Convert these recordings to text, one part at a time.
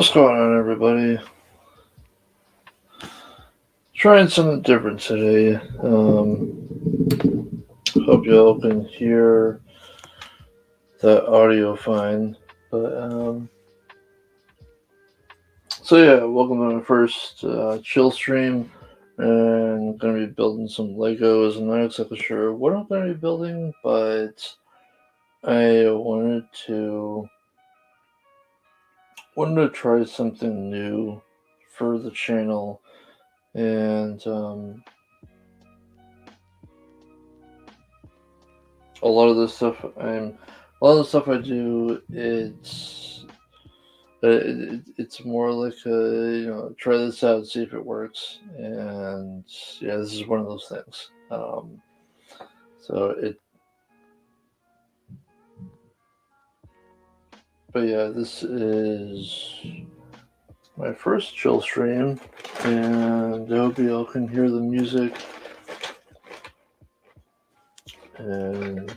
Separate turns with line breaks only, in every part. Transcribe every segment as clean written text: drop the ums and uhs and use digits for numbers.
What's going on, everybody? Trying something different today. Hope y'all can hear the audio fine. So yeah, welcome to my first chill stream. And I'm gonna be building some Legos. I'm not exactly sure what I'm gonna be building, but I wanted to try something new for the channel, and a lot of the stuff I do, it's more like try this out, see if it works, and yeah, this is one of those things. So it, but yeah, this is my first chill stream, and I hope y'all can hear the music. And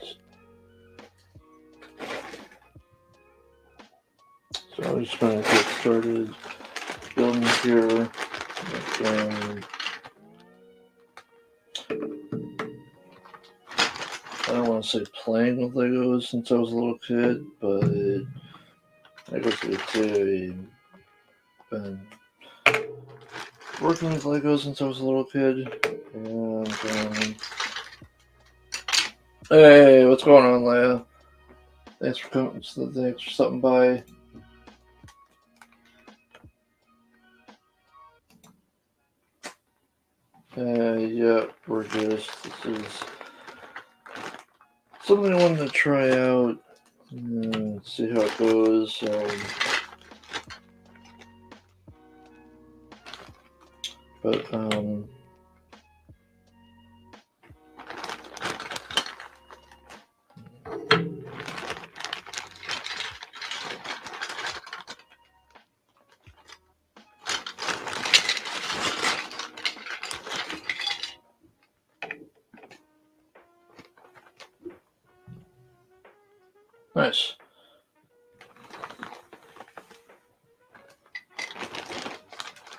so I'm just gonna get started building here. And I don't want to say playing with Legos since I was a little kid, but I guess I could say I've been working with Legos since I was a little kid. And hey, what's going on, Leia? Thanks for coming. Thanks for stopping by. Yeah, this is something I wanted to try out and see how it goes. Nice.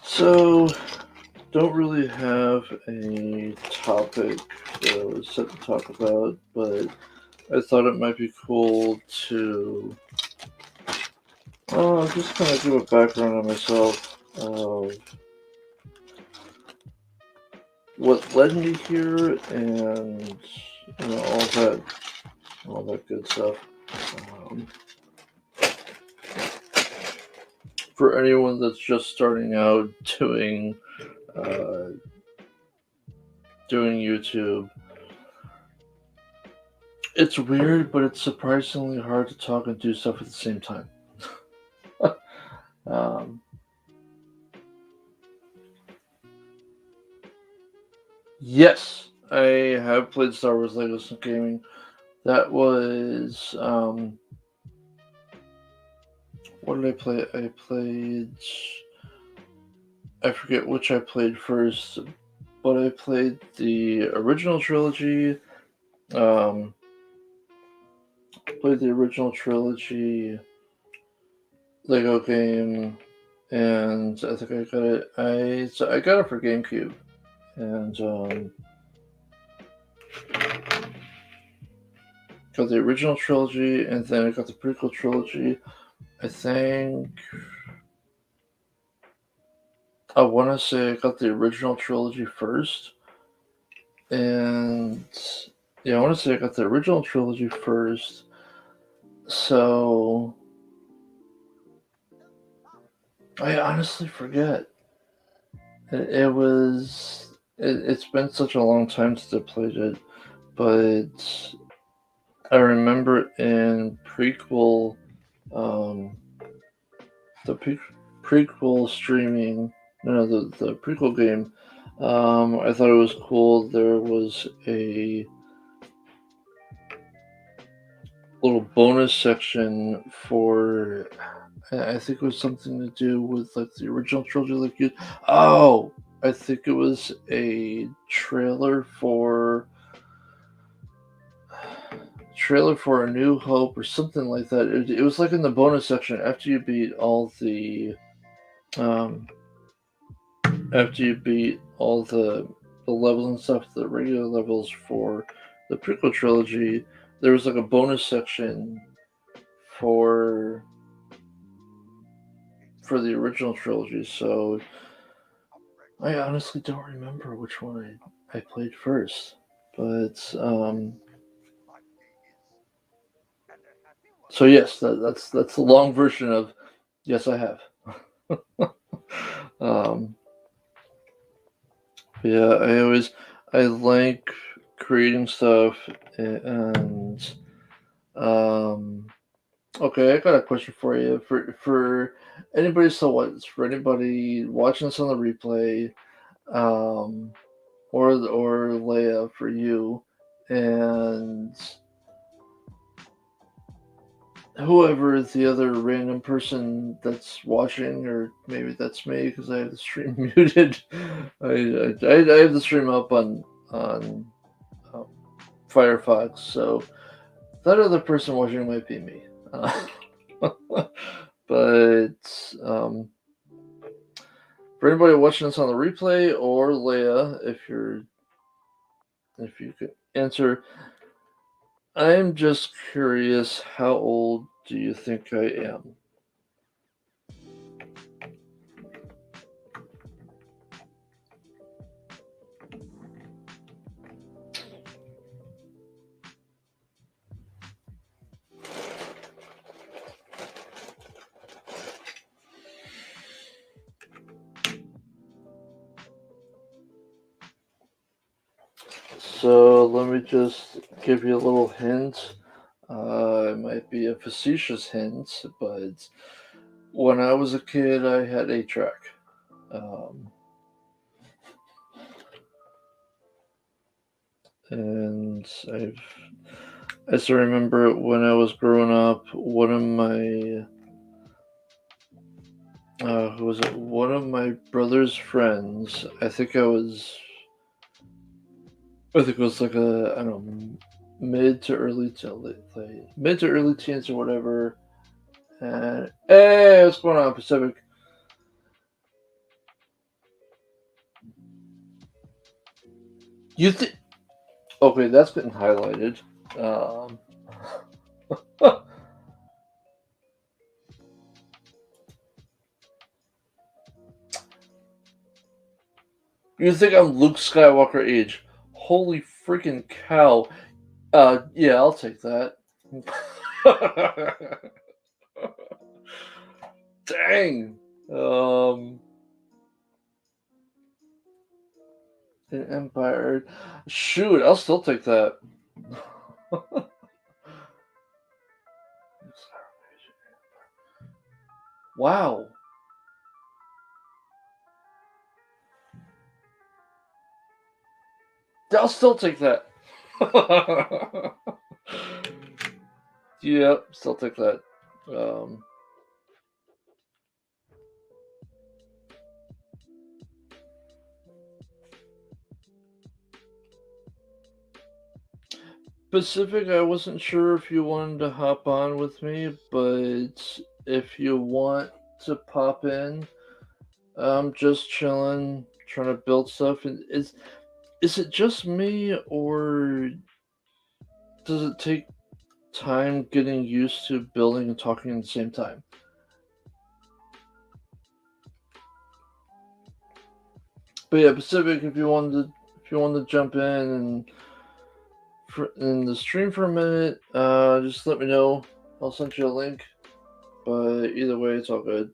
So, don't really have a topic that I was set to talk about, but I thought it might be cool to just kind of give a background on myself of what led me here, and all that good stuff. For anyone that's just starting out doing YouTube, it's weird, but it's surprisingly hard to talk and do stuff at the same time. Yes, I have played Star Wars Legos and Gaming. That was what did I play? I forget which I played first, but I played the original trilogy. Played the original trilogy Lego game, and I think I got it. I got it for GameCube, and got the original trilogy, and then I got the prequel trilogy. I want to say I got the original trilogy first, and yeah, I want to say I got the original trilogy first. So I honestly forget. It's been such a long time since I played it, but I remember in prequel, the prequel streaming, the prequel game. I thought it was cool. There was a little bonus section for, I think it was something to do with like the original trilogy. I think it was a trailer for A New Hope or something like that. It was like in the bonus section after you beat all the Um, After you beat all the levels and stuff, the regular levels for the prequel trilogy, there was like a bonus section for for the original trilogy. So I honestly don't remember which one I played first, but so yes, that's the long version of yes, I have. um, yeah, I like creating stuff and um okay, I got a question for you. For anybody for anybody watching this on the replay, um, or Leia for you, and whoever is the other random person that's watching, or maybe that's me because I have the stream muted. I have the stream up on um, Firefox, so that other person watching might be me. But for anybody watching this on the replay or Leia, if you could answer, I'm just curious, how old do you think I am? So let me just give you a little hint. It might be a facetious hint, but when I was a kid, I had a track. Um, and I still remember when I was growing up, one of my who was it? One of my brother's friends. I think it was like a I don't know, mid to early teens or whatever. And hey, what's going on, Pacific? You think? Okay, that's getting highlighted. Um, you think I'm Luke Skywalker age? Holy freaking cow! Yeah, I'll take that. Dang. Um, an Empire. Shoot, I'll still take that. Wow. I'll still take that. Yep, still take that. Um, Pacific, I wasn't sure if you wanted to hop on with me, but if you want to pop in, I'm just chilling, trying to build stuff. And is it just me, or does it take time getting used to building and talking at the same time? But yeah, Pacific, if you wanted to jump in the stream for a minute, just let me know. I'll send you a link. But either way, it's all good.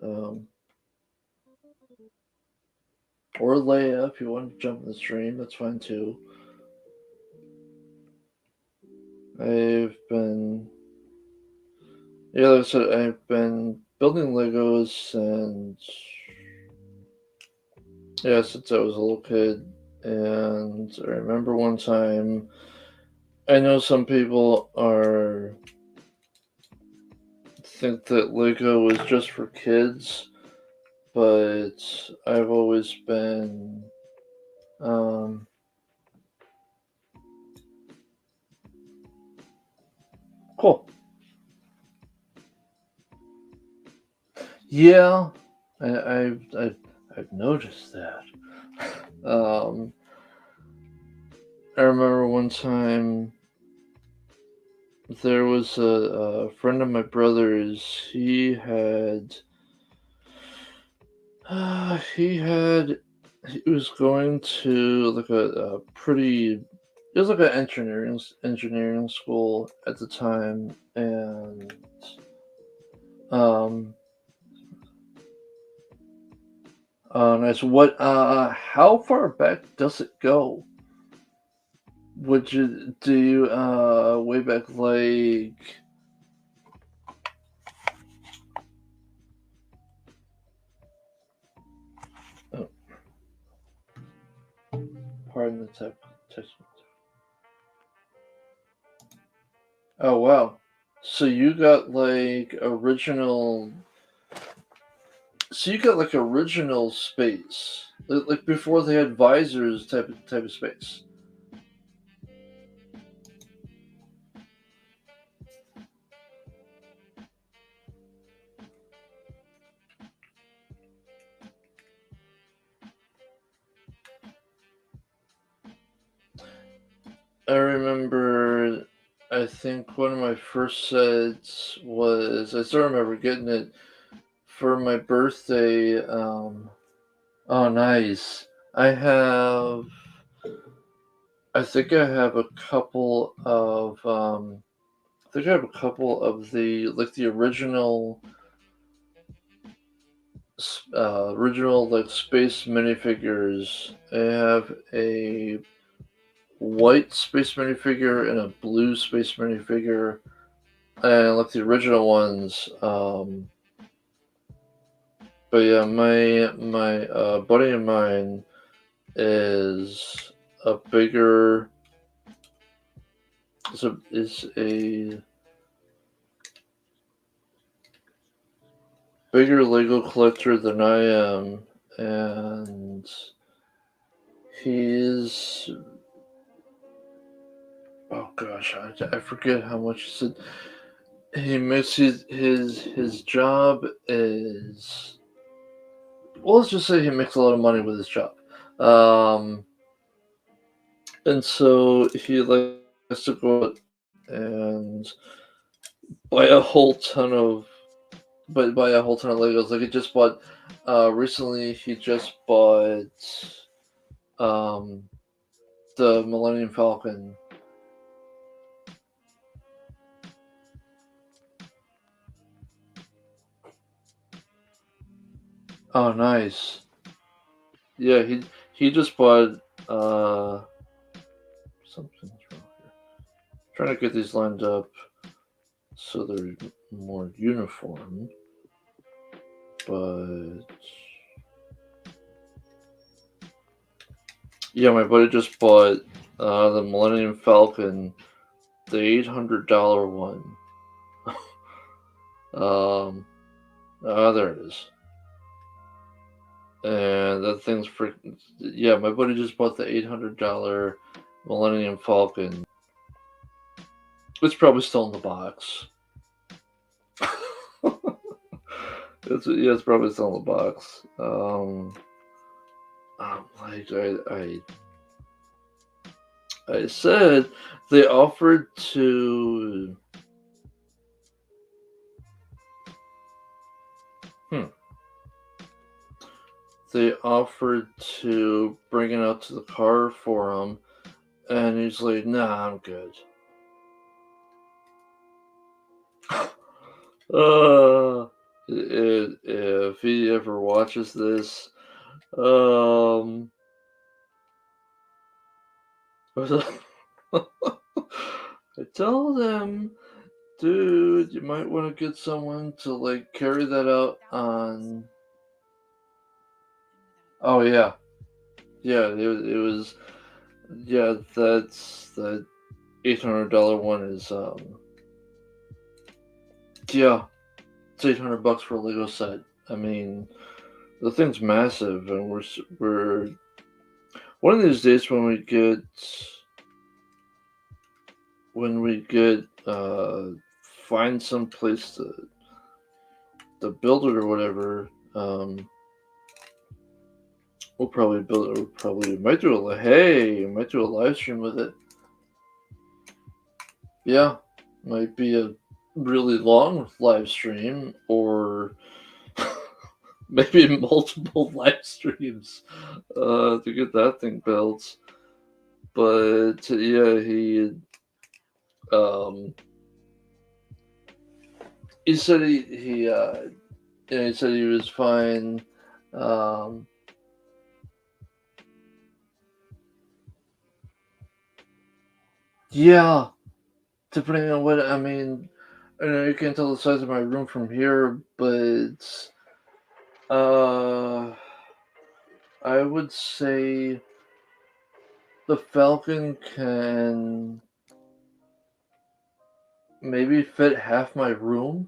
Um, or Leia, if you want to jump in the stream, that's fine too. I've been, yeah, like I said, I've been building Legos and yeah, since I was a little kid. And I remember one time, I know some people are think that Lego is just for kids, but I've always been um, cool. Yeah, I've noticed that. Um, I remember one time there was a friend of my brother's. He was going to like a pretty. It was like an engineering school at the time, and um, nice. What? How far back does it go? Would you do you way back like? Oh, pardon the text. Oh wow. So you got like original. So you got like original space, like before they had visors type of space. I remember. I think one of my first sets was. I still remember getting it for my birthday. Oh, nice. I have. I think I have a couple of. I think I have a couple of the like the original like space minifigures. I have a white space minifigure and a blue space minifigure, and like the original ones. But yeah, my buddy of mine is a bigger is a bigger Lego collector than I am, and he's oh gosh, I forget how much he said. He makes his job is well. Let's just say he makes a lot of money with his job, um, and so he likes to go out and buy a whole ton of buy a whole ton of Legos. Like he just bought recently. He just bought um the Millennium Falcon. Oh, nice. Yeah, he just bought something's wrong here. Trying to get these lined up so they're more uniform, but yeah, my buddy just bought the Millennium Falcon, the $800 one. Um, there it is. And that thing's freaking. Yeah, my buddy just bought the $800 Millennium Falcon. It's probably still in the box. It's probably still in the box. Like I said, they offered to. Hmm. They offered to bring it out to the car for him, and he's like, "Nah, I'm good." Uh, if he ever watches this, um, I tell them, dude, you might want to get someone to like carry that out on. Oh yeah, yeah, it was yeah. That's that $800 one is yeah, it's $800 for a Lego set. I mean, the thing's massive, and we're one of these days when we get find some place to build it or whatever. Um, we'll probably build. We'll probably might do a hey, might do a live stream with it. Yeah, might be a really long live stream, or maybe multiple live streams to get that thing built. But yeah, um, he said he said he was fine. Um, yeah, depending on what I mean. I know you can't tell the size of my room from here, but uh, I would say the Falcon can maybe fit half my room.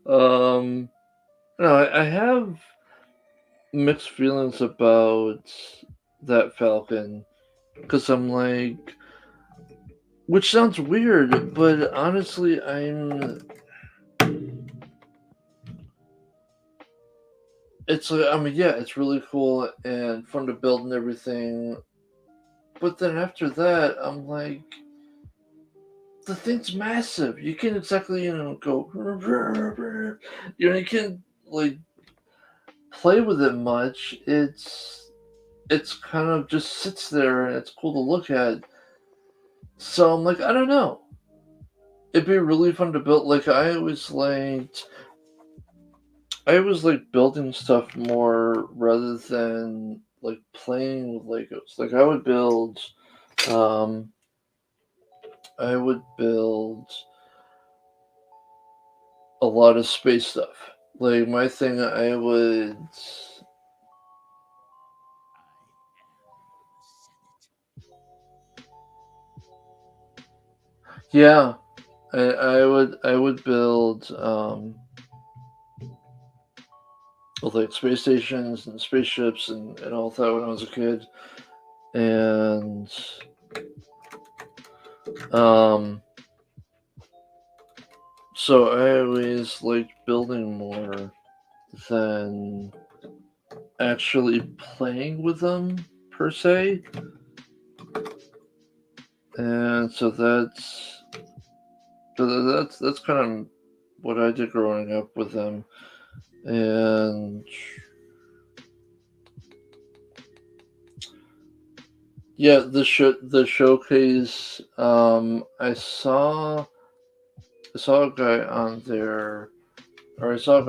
um, no, I have mixed feelings about that Falcon because I'm like, which sounds weird, but honestly, it's like, I mean, yeah, it's really cool and fun to build and everything. But then after that, I'm like, the thing's massive. You can't exactly, go, you can't like play with it much. It's kind of just sits there and it's cool to look at. So I'm like, I don't know. It'd be really fun to build. Like I was like building stuff more rather than like playing with Legos. Like um, I would build a lot of space stuff. Like my thing, yeah, I would build with like space stations and spaceships and all that when I was a kid, and um, so I always liked building more than actually playing with them per se, and so that's kind of what I did growing up with them, and yeah, the showcase. I saw a guy on there, or I saw a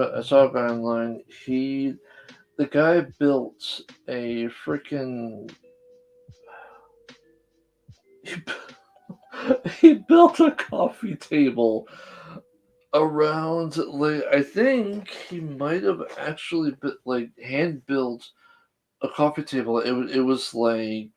guy online. The guy built a freaking he, he built a coffee table around, like, I think he might have actually like hand built a coffee table. It was like,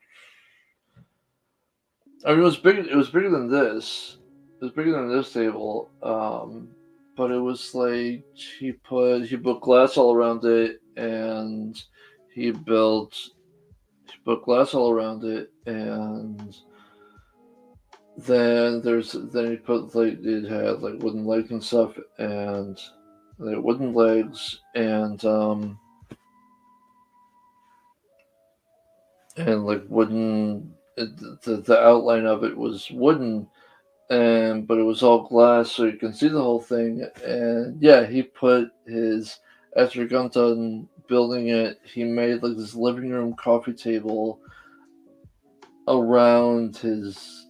I mean, it was bigger than this. It was bigger than this table. But it was like he put glass all around it, and he built he put glass all around it, and then he put, like, it had like wooden legs and stuff, and like wooden legs, and like wooden. The outline of it was wooden, and but it was all glass, so you can see the whole thing. And yeah, he put his after he got done building it, he made like this living room coffee table around his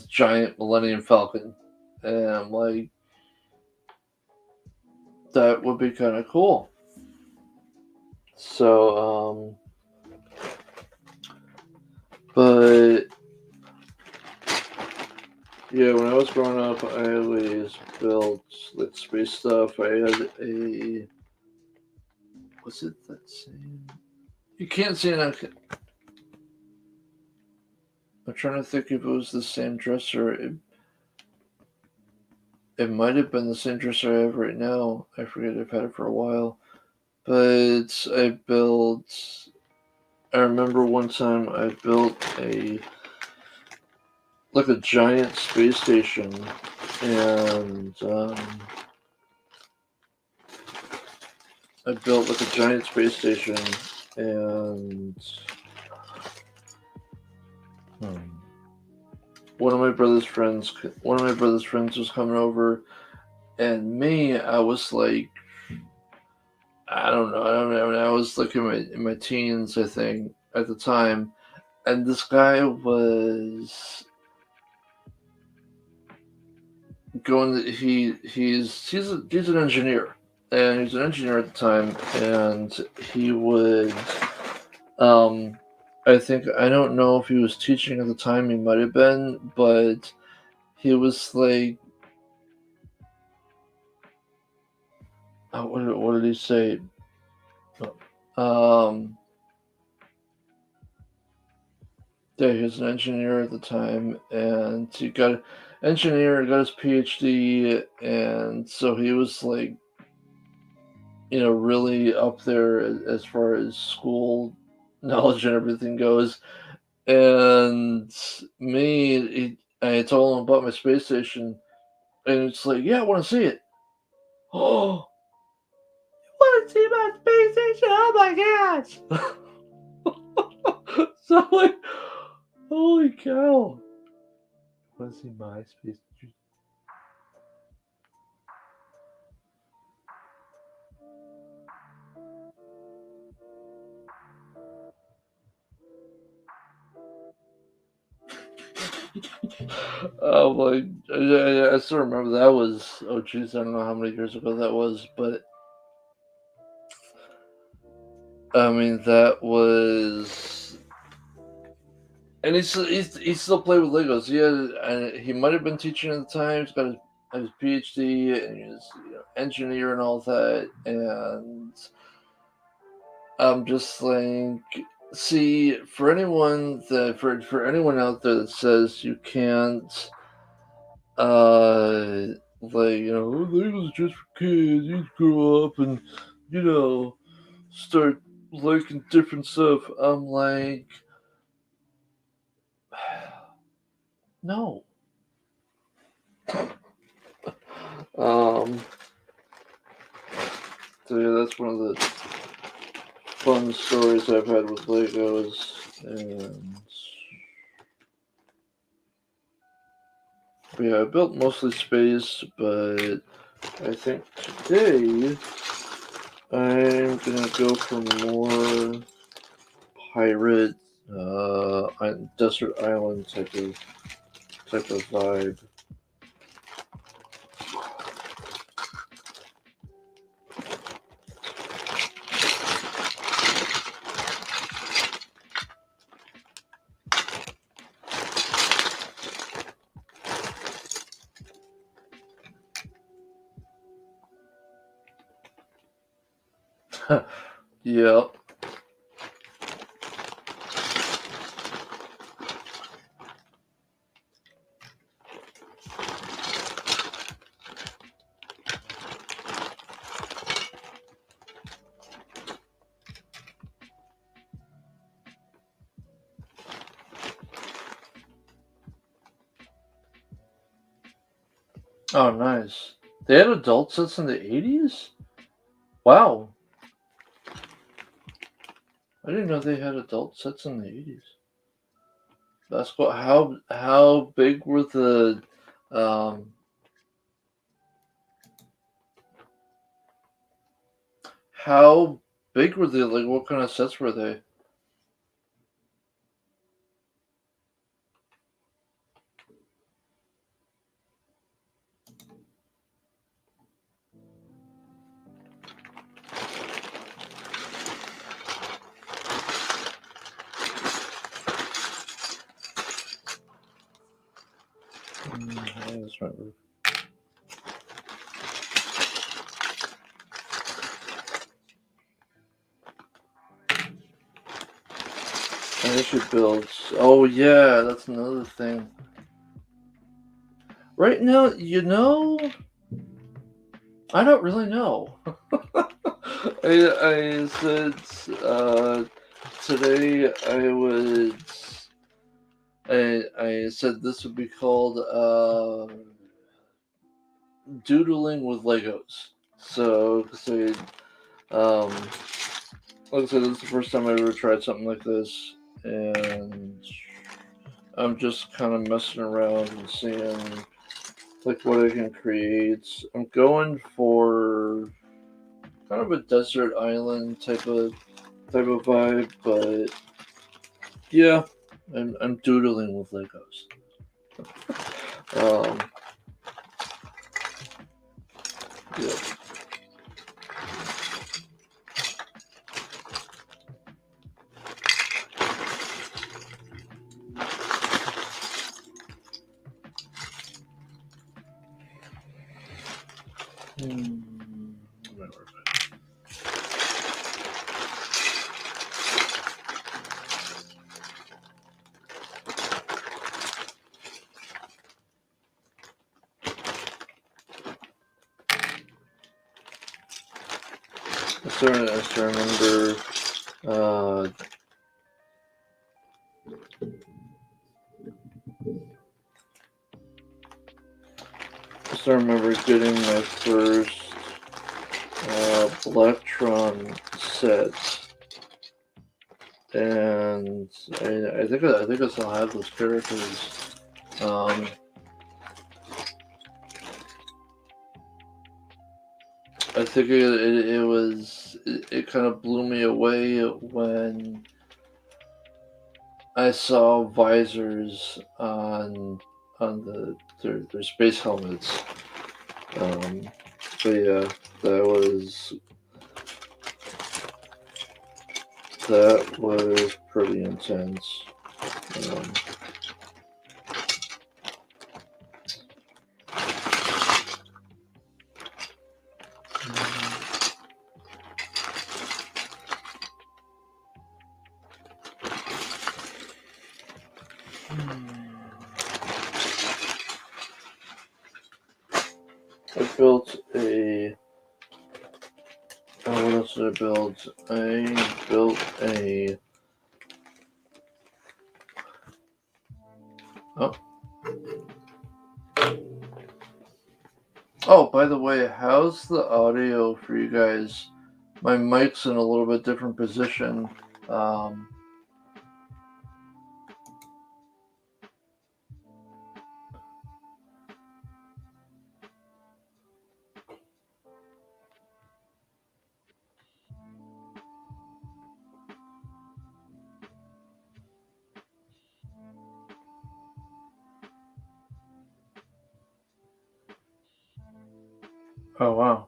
giant Millennium Falcon, and I'm like, that would be kind of cool. So, but yeah, when I was growing up, I always built like space stuff. I had a was it that same? You can't see it on. I'm trying to think if it was the same dresser. It might have been the same dresser I have right now. I forget. I've had it for a while. But I remember one time I built like a giant space station, and I built like a giant space station, and hmm, one of my brother's friends was coming over, and me, I was like, I don't know, I don't know, I was like in my teens, I think, at the time, and this guy was going. He's an engineer, and he's an engineer at the time, and he would um. I don't know if he was teaching at the time. He might have been, but he was like, what did he say? Um, yeah, he was an engineer at the time, and he got his PhD, and so he was like, really up there as far as school knowledge and everything goes. And I told him about my space station, and it's like, yeah, I want to see it. Oh, want to see my space station? Oh my gosh! So I'm like, holy cow! Want to see my space station? Oh my! I still remember that was. Oh jeez, I don't know how many years ago that was, but I mean that was. And he still played with Legos. He might have been teaching at the time. He's got his PhD, and he's engineer and all that. And I'm just like, see, for anyone out there that says you can't, uh, "Oh, Legos just for kids. You grow up and you know start liking different stuff." I'm like, no. Um, so yeah, that's one of the fun stories I've had with Legos, and yeah, I built mostly space, but I think today I'm gonna go for more pirate, desert island type of vibe. Yeah. Oh, nice. They had adult sets in the 80s? Wow. I didn't know they had adult sets in the 80s. That's cool. How big were um how big were they? Like what kind of sets were they? I just remember. I should build. Oh yeah, that's another thing. Right now, I don't really know. I said today I said this would be called doodling with Legos. So Um, like I said, this is the first time I ever tried something like this, and I'm just kind of messing around and seeing like what I can create. I'm going for kind of a desert island type of vibe, but yeah, I'm doodling with Legos. Um, yeah. Hmm, where was I still remember. Uh, I still remember getting my first Electron set, and I think I still have those characters. Um, I think it kind of blew me away when I saw visors on their space helmets. Um, but yeah, that was that was pretty intense. Um, I built a. Oh, what else did I build? I built a. Oh, oh, by the way, how's the audio for you guys? My mic's in a little bit different position. Um, oh wow,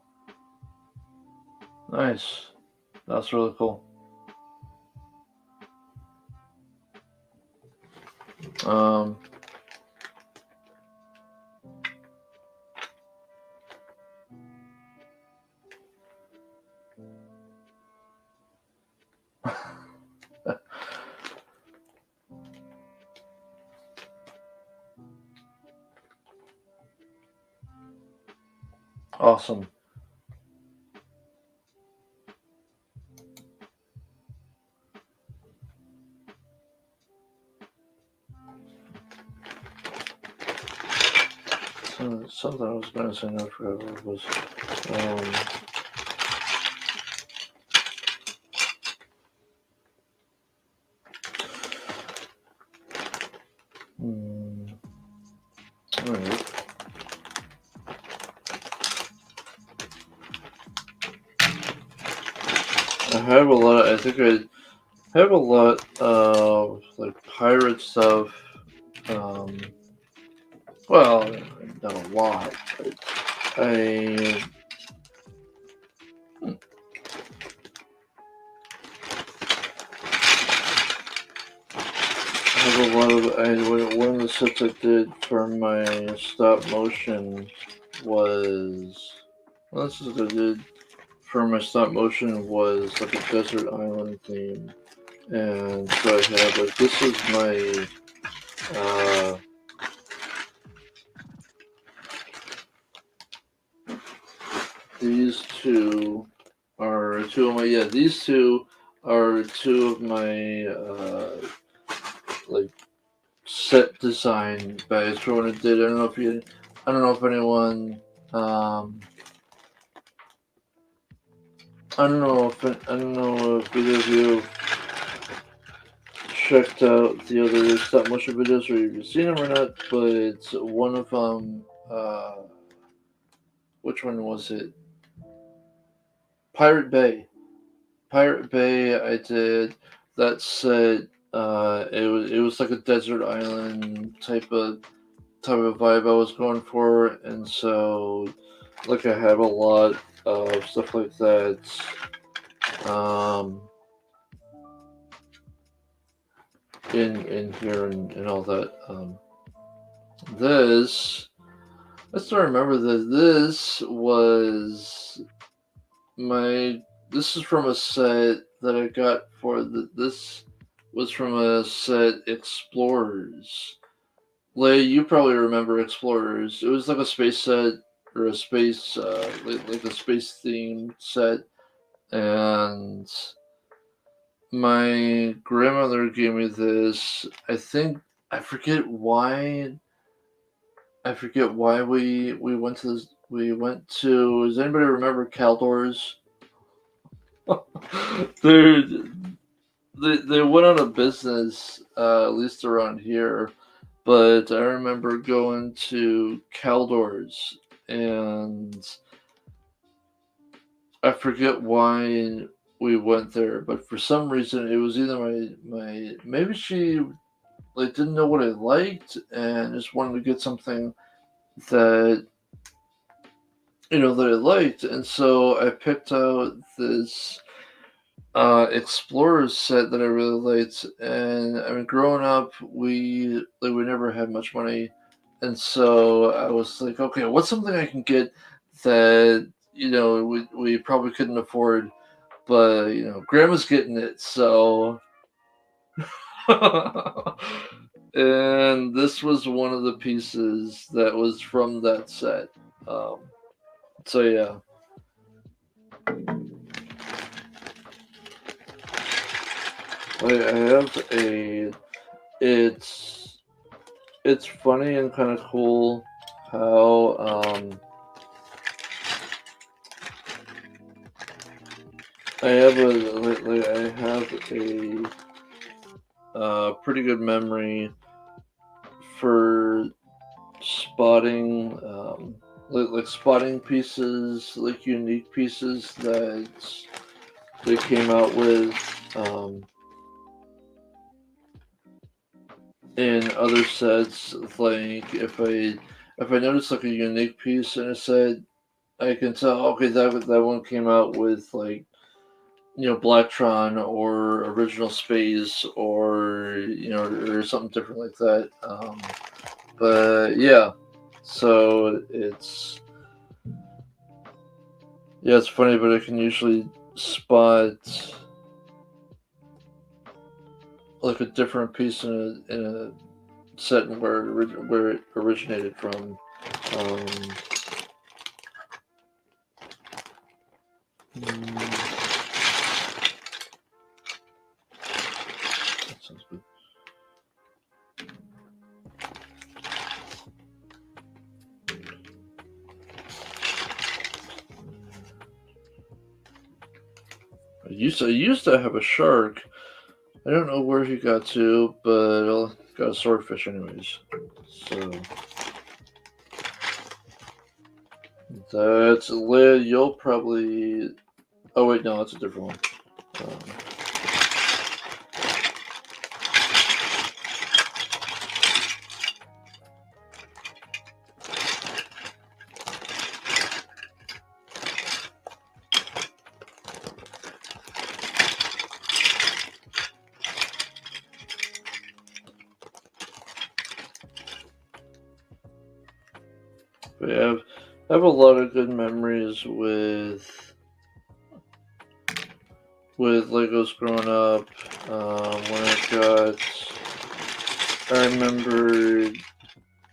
nice. That's really cool. Um, awesome. Something I was going to say, I forgot what it was. Um, hmm, all right. I have a lot. I think I have a lot of like pirate stuff. Um, well, not a lot, but I have a lot of. One of the sets I did for my stop motion was. Well, this is what I did for my stop motion was like a desert island theme, and so I had like this is my. Uh, these two are two of my these two are two of my like set design bags for what I did. I don't know if anyone um I don't know if either of you checked out the other stop motion videos or you've seen them or not, but it's one of them. Which one was it? Pirate Bay. Pirate Bay. I did that set. It was like a desert island type of vibe I was going for, and so like I have a lot of stuff like that. Um, in here and all that. This I still remember that my this is from a set that I got for this was from a set Explorers. Lay, you probably remember Explorers. It was like a space set or a space like a space themed set, and my grandmother gave me this. I forget why we went to this. We went to. Does anybody remember Caldors? Dude, they went out of business, at least around here. But I remember going to Caldors, and I forget why we went there. But for some reason, it was either my maybe she like didn't know what I liked and just wanted to get something that that I liked, and so I picked out this Explorers set that I really liked. And I mean, growing up, we never had much money, and so I was like, okay, what's something I can get that we probably couldn't afford, but Grandma's getting it, so. And this was one of the pieces that was from that set. Um, so yeah. I have a. It's it's funny and kind of cool how I have a pretty good memory for spotting like spotting pieces, like unique pieces that they came out with um, in other sets. Like if I notice like a unique piece in a set, I can tell, okay, that one came out with like Blacktron or original space or or something different like that. But yeah, so it's funny, but I can usually spot like a different piece in a set and where it originated from. Um, that sounds good. I used to have a shark. I don't know where he got to, but I got a swordfish anyways. So that's Leia. You'll probably. Oh wait, no, that's a different one. Um, but yeah, I have a lot of good memories with Legos growing up. When I remember,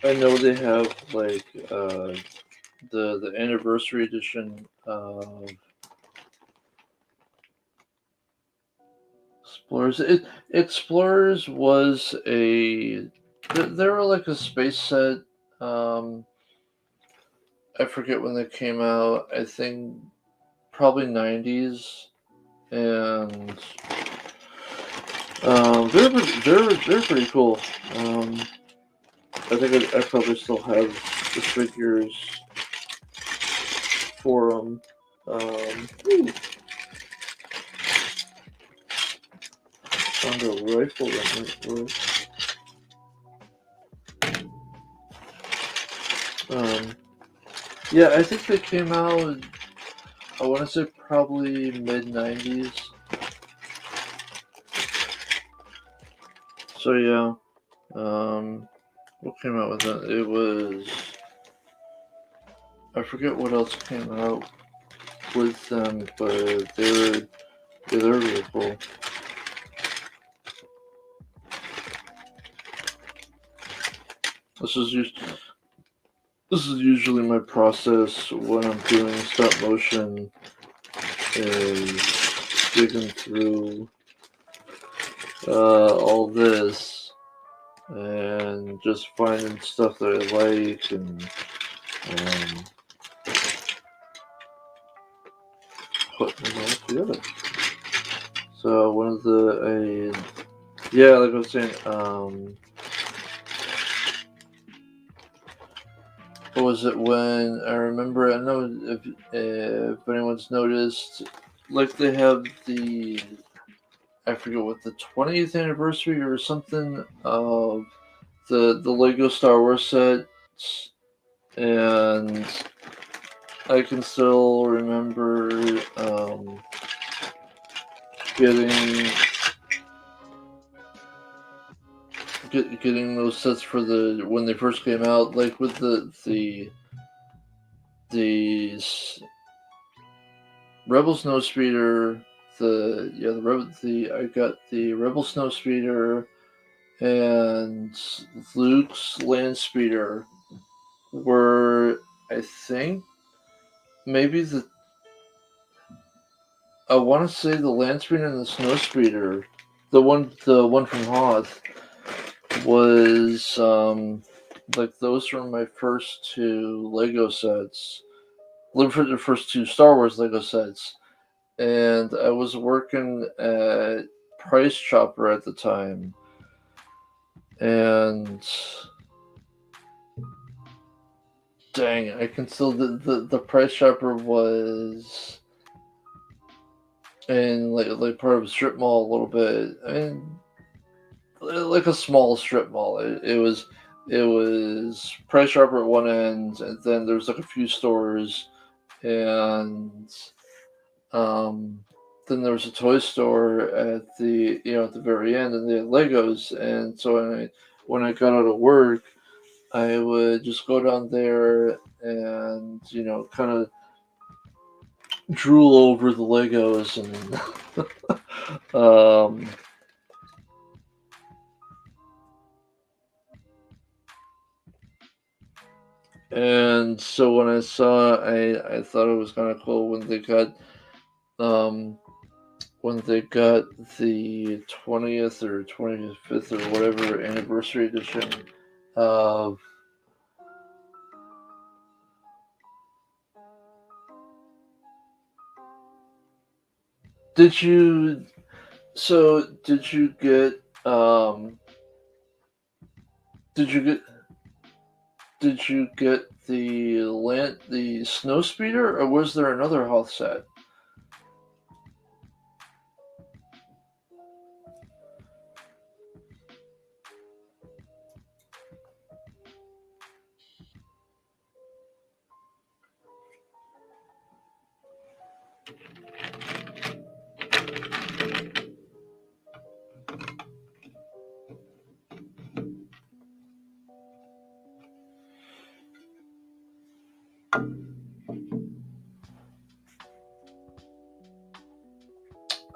I know they have like the anniversary edition of Explorers. Explorers was they were like a space set. Um, I forget when they came out. I think probably 90s, and they're pretty cool. I think I probably still have the figures for them. Ooh, found a rifle that might work. Yeah, I think they came out, I want to say probably mid 90s. So yeah, what came out with that? It was, I forget what else came out with them, but they're really cool. This is us- this is usually my process when I'm doing stop motion, is digging through all this and just finding stuff that I like and um, putting them all together. So one of yeah, like I was saying, what was it when I remember? I don't know if anyone's noticed, like they have I forget what, the 20th anniversary or something of the Lego Star Wars sets, and I can still remember getting getting those sets for the when they first came out, like with the Rebel Snowspeeder, I got the Rebel Snowspeeder and Luke's Landspeeder were, I think, maybe I want to say the Landspeeder and the Snowspeeder, the one from Hoth, was like those were my first two Lego sets. For the first two Star Wars Lego sets, and I was working at Price Chopper at the time, and dang, I can still the Price Chopper was in like part of a strip mall a little bit. I mean, like a small strip mall. It was Price Chopper at one end, and then there's like a few stores, and um, then there was a toy store at the very end, and they had Legos. And so when I got out of work, I would just go down there and kind of drool over the Legos and and so when I saw, I thought it was kind of cool um when they got the 20th or 25th or whatever anniversary edition of. Did you did you get did you get the snow speeder, or was there another Hoth set?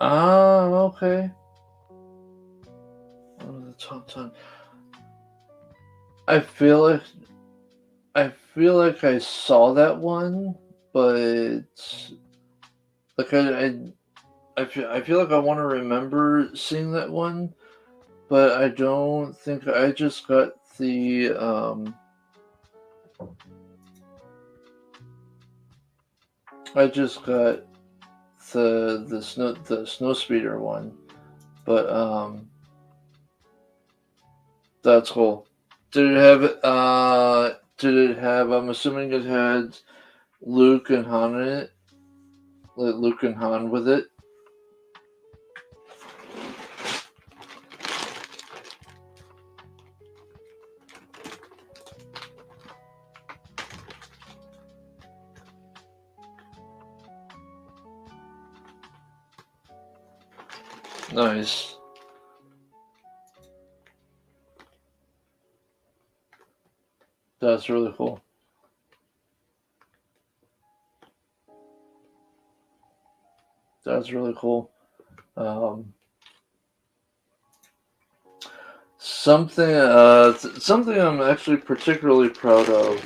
Ah, okay. Oh, the top 10. I feel like I saw that one, but like I feel like I want to remember seeing that one, but I don't think I just got the I just got the snow speeder one, but that's cool. Did it have did it have? I'm assuming it had Luke and Han in it. Like Luke and Han with it. Nice. That's really cool. That's really cool. Um, something I'm actually particularly proud of.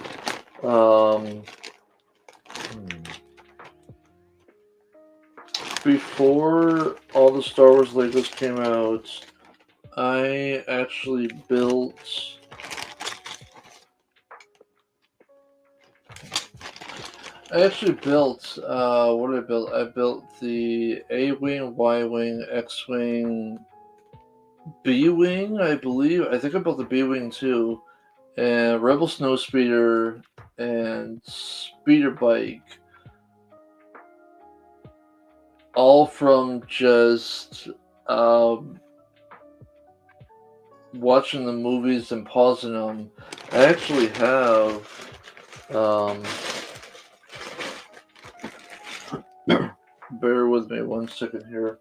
Before all the Star Wars Legos came out, I actually built. What did I build? I built the A Wing, Y Wing, X Wing, B Wing, I believe. I think I built the B Wing too. And Rebel Snow Speeder and Speeder Bike. All from just um, watching the movies and pausing them. I actually have. Um, bear with me 1 second here.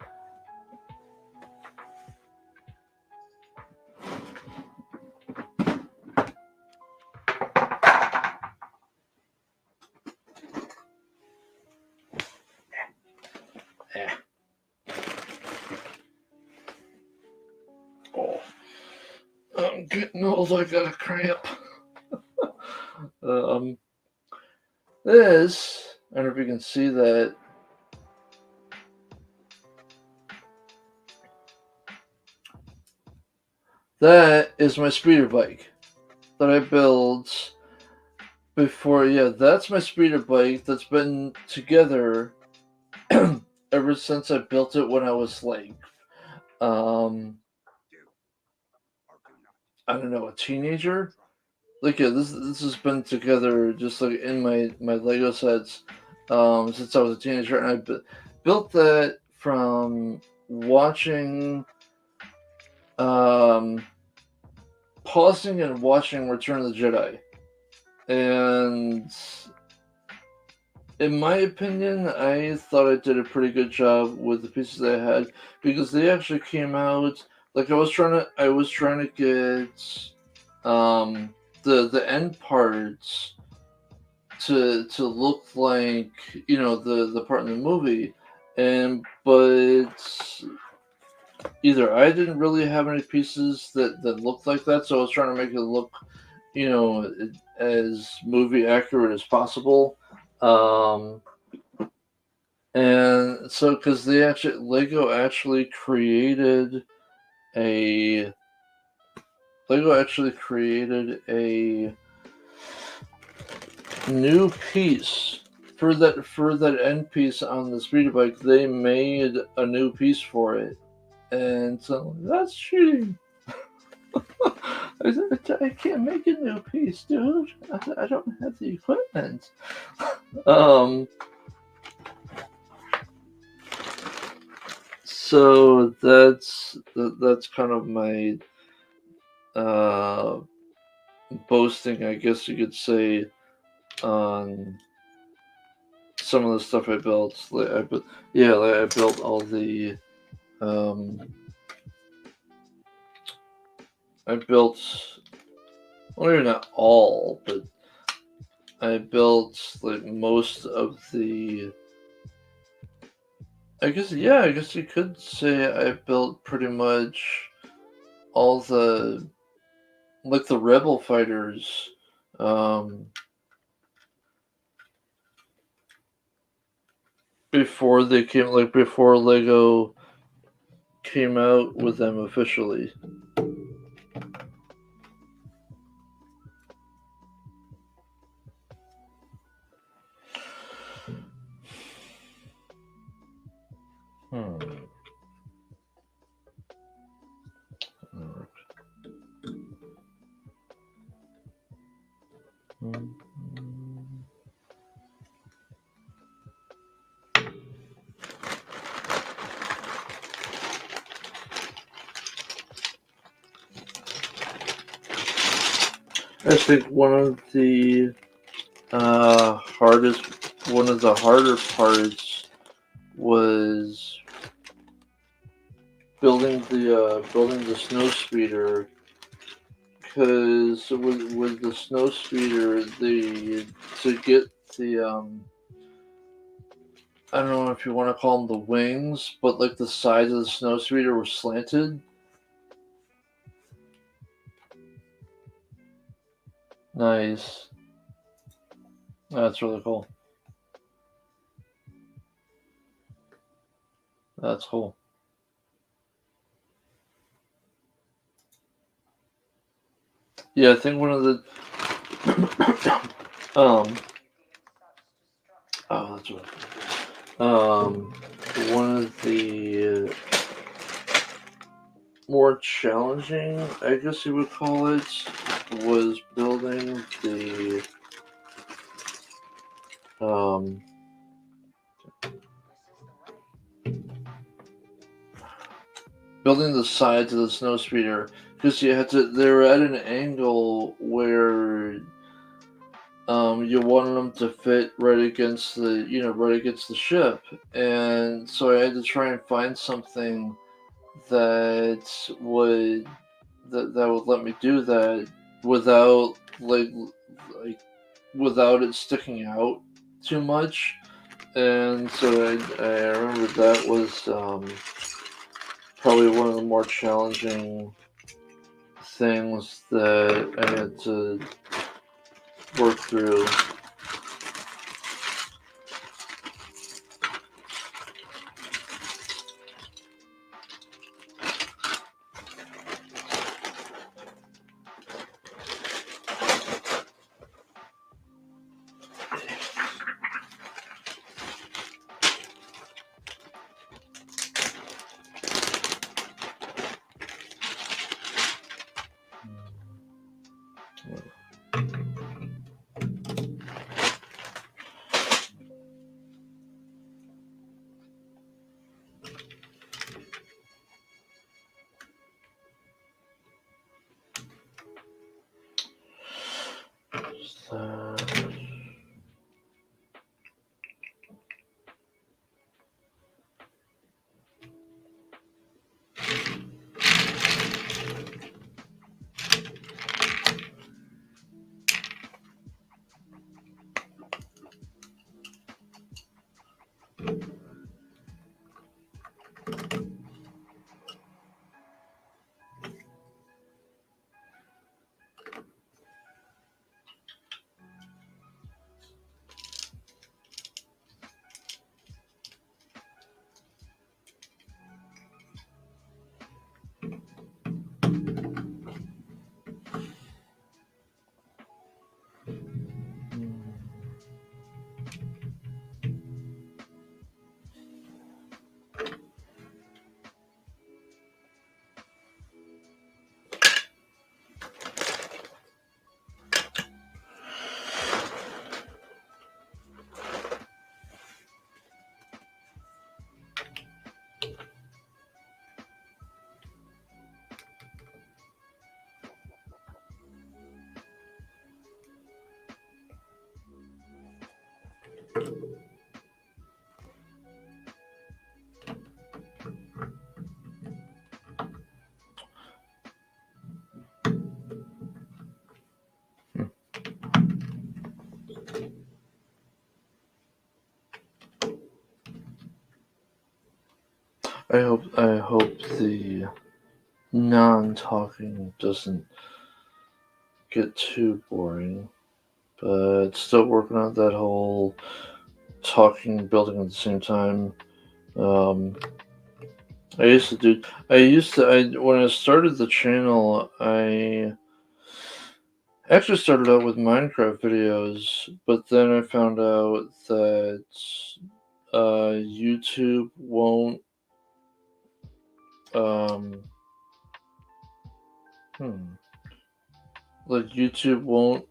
Oh, I'm getting old. I got a cramp. um, this. I don't know if you can see that. That is my speeder bike that I built before. Yeah, that's my speeder bike that's been together ever since I built it when I was like, um, I don't know, a teenager. Like yeah, this has been together just like in my Lego sets since I was a teenager, and built that from watching um, pausing and watching Return of the Jedi, and in my opinion, I thought I did a pretty good job with the pieces I had because they actually came out like I was trying to get the end parts to look like the part in the movie, and but either I didn't really have any pieces that looked like that, so I was trying to make it look as movie accurate as possible. Um, and so, because Lego actually created a a new piece for that end piece on the speeder bike. They made a new piece for it, and so that's cheating. I said, I can't make a new piece, dude. I don't have the equipment. Um, so that's kind of my uh, boasting, I guess you could say, on some of the stuff I built. Like I built all the. Um, I built, well, maybe not all, but I built like most of the. I guess you could say I built pretty much all the like the rebel fighters um, before they came like before Lego came out with them officially. Hmm. I think one of the harder parts was building the snow speeder, because with the snow speeder, the to get the I don't know if you want to call them the wings, but like the sides of the snow speeder were slanted. Nice. That's really cool. That's cool. Yeah, I think one of the um oh that's right. One of the more challenging, I guess you would call it, was um building the sides of the snow speeder, because you had to. They were at an angle where you wanted them to fit right against right against the ship, and so I had to try and find something that would that would let me do that without like without it sticking out too much. And so I remember that was probably one of the more challenging things that I had to work through. So, I hope the non-talking doesn't get too boring, but still working on that whole talking and building at the same time. Um, when I started the channel, I actually started out with Minecraft videos, but then I found out that YouTube won't um, like YouTube won't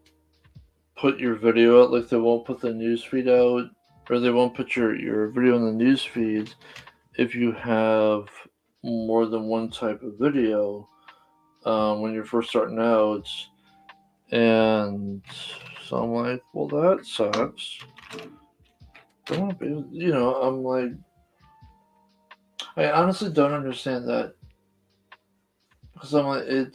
put your video out, like they won't put the news feed out, or they won't put your video in the news feed if you have more than one type of video when you're first starting out. And so I'm like, well, that sucks. I'm like, I honestly don't understand that because I'm like, I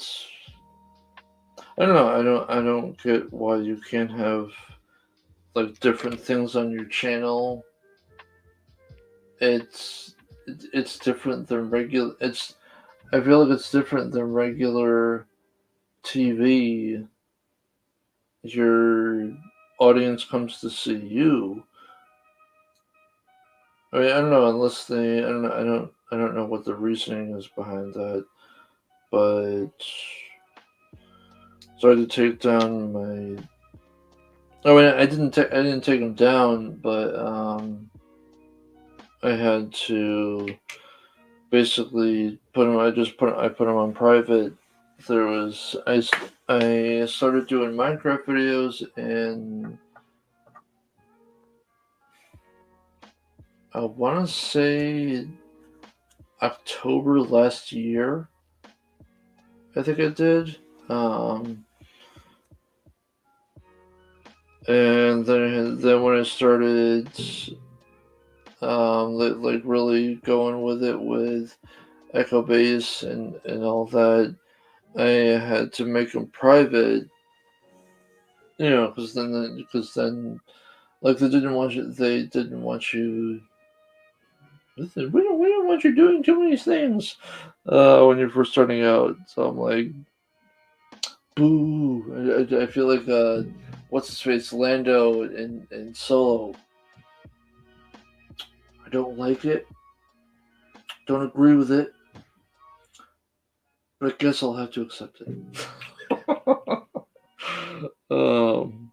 don't know, I don't get why you can't have like different things on your channel. It's different than regular. I feel like it's different than regular TV. Your audience comes to see you. I mean, I don't know unless they. I don't know. I don't know what the reasoning is behind that. But so I had to take down my. Oh, I didn't. I didn't take them down, but I had to basically put them. I put them on private. There was I started doing Minecraft videos in, I want to say, October last year. I think I did. Um, and then when I started, like really going with it with Echo Base and all that, I had to make them private. Because then, like they didn't want you. They didn't want you. Listen, we don't want you doing too many things when you're first starting out. So I'm like, boo. I feel like what's his face, Lando and Solo. I don't like it. Don't agree with it. But I guess I'll have to accept it. um,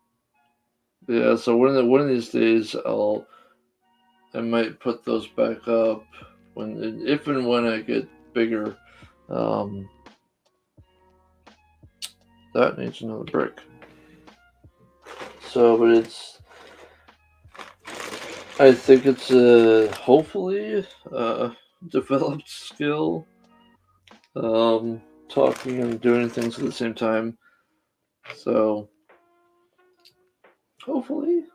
yeah. So one of these days, I might put those back up if and when I get bigger. Um, that needs another brick. So, but I think it's hopefully developed skill, talking and doing things at the same time. So, hopefully.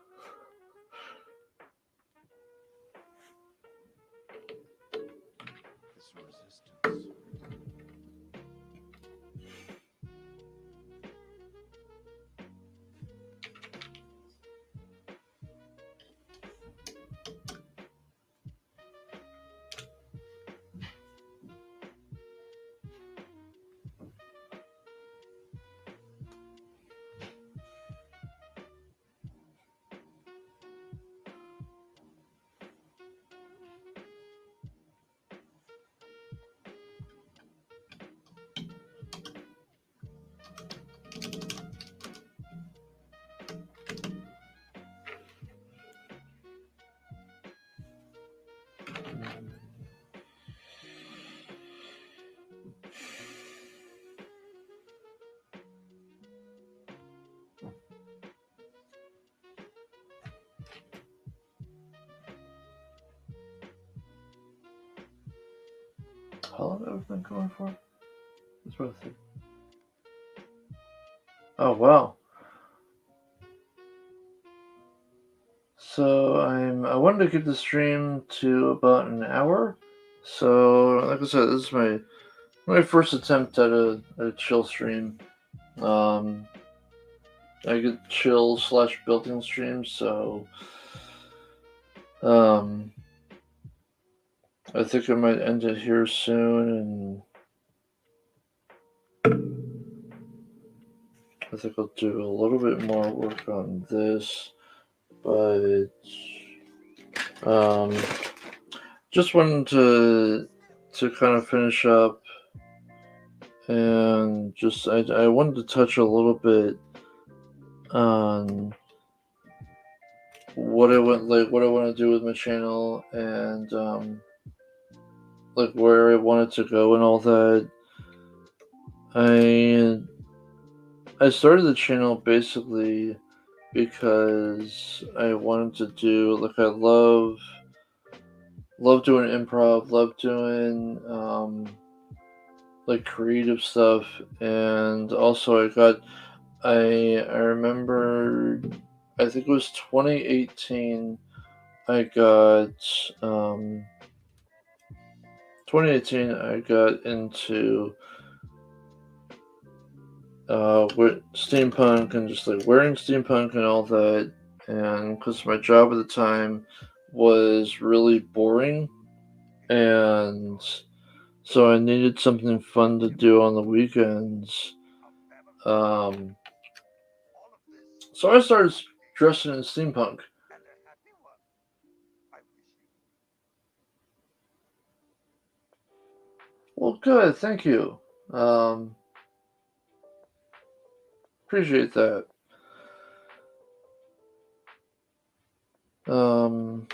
How long have I been going for? That's what I think. Oh wow. So I wanted to keep the stream to about an hour. So like I said, this is my first attempt at a chill stream. Um, I get chill / building streams, so um, I think I might end it here soon, and I think I'll do a little bit more work on this, but um, just wanted to kind of finish up, and just I wanted to touch a little bit on what I want to do with my channel, and like where I wanted to go and all that. I I started the channel basically because I wanted to do like I love doing improv, love doing like creative stuff, and also I remember I think it was 2018. I got um 2018 I got into with steampunk and just like wearing steampunk and all that, and because my job at the time was really boring, and so I needed something fun to do on the weekends. Um, so I started dressing in steampunk. Well, good, thank you. Um, Appreciate that. Um,